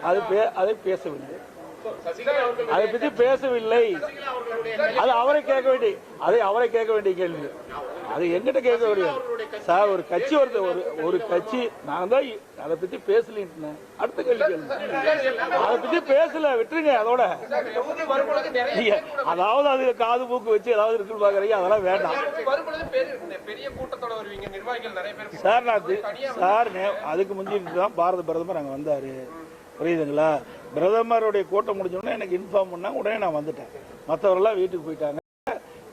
அதை பேசவில்லை, அதை பற்றி பேசவில்லை. அது அவரை கேட்க வேண்டிய கேள்வி, அது எங்கிட்ட கேட்க முடியாது சார். ஒரு கட்சி ஒரு கட்சி நான் தான் அதை பத்தி பேசலின்னு அடுத்த கேள்வி அதை பத்தி பேசல விட்டுருங்க. அதோட அதாவது அது காது மூக்கு வச்சு ஏதாவது இருக்குன்னு பாக்குறீங்க, அதெல்லாம் வேண்டாம் சார். அதுக்கு முந்திட்டு தான் பாரத பிரதமர் அங்க வந்தாரு, புரியுதுங்களா? பிரதமருடைய கூட்டம் முடிஞ்சோடனே எனக்கு இன்ஃபார்ம் பண்ணா உடனே நான் வந்துட்டேன். மற்றவரெல்லாம் வீட்டுக்கு போயிட்டாங்க.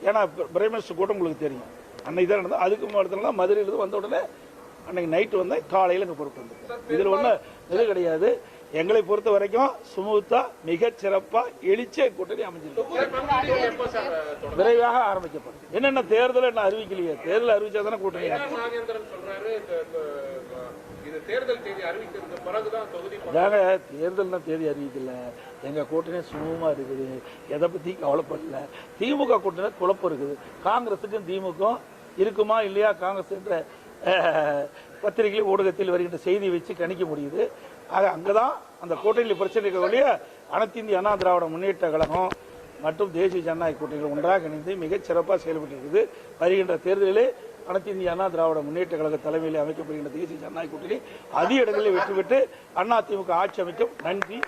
ஏன்னா பிரைம் மினிஸ்டர் கூட்டம் உங்களுக்கு தெரியும், அன்னைக்கு தான் நடந்தது. அதுக்கு அடுத்த மதுரையிலிருந்து வந்த உடனே அன்னைக்கு நைட்டு வந்தேன், காலையில் இங்கே பொறுப்பு வந்தேன். இதில் ஒன்றும் இது கிடையாது. எங்களை பொறுத்த வரைக்கும் சுமூத்தா மிகச் சிறப்பா எழுச்சிய கூட்டணி அமைஞ்சிருக்கு. விரைவாக ஆரம்பிக்கப்படும். என்னென்ன தேர்தல் என்ன அறிவிக்கலையே, தேர்தல் அறிவிச்சா தானே கூட்டணி. தேர்தல் தேதி அறிவிக்கல, எங்க கூட்டணி சுமூகமா இருக்குது, எதை பத்தி கவலைப்படல. திமுக கூட்டணி குழப்பம் இருக்குது. காங்கிரசுக்கும் திமுக இருக்குமா இல்லையா, காங்கிரஸ் என்ற பத்திரிகை ஊடகத்தில் வருகின்ற செய்தி வச்சு கணிக்க முடியுது. ஆக அங்கதான் அந்த கூட்டணியில் பிரச்சனை இருக்கக்கூடிய அனைத்து இந்திய அண்ணா திராவிட முன்னேற்ற கழகம் மற்றும் தேசிய ஜனநாயக கூட்டணிகள் ஒன்றாக இணைந்து மிகச் சிறப்பாக செயல்பட்டு இருக்குது. வருகின்ற தேர்தலிலே அனைத்து இந்திய அண்ணா திராவிட முன்னேற்ற கழக தலைமையில் அமைக்கப்படுகின்ற தேசிய ஜனநாயக கூட்டணி அதிக இடங்களில் வெற்றி பெற்று அதிமுக ஆட்சி அமைக்கும். நன்றி.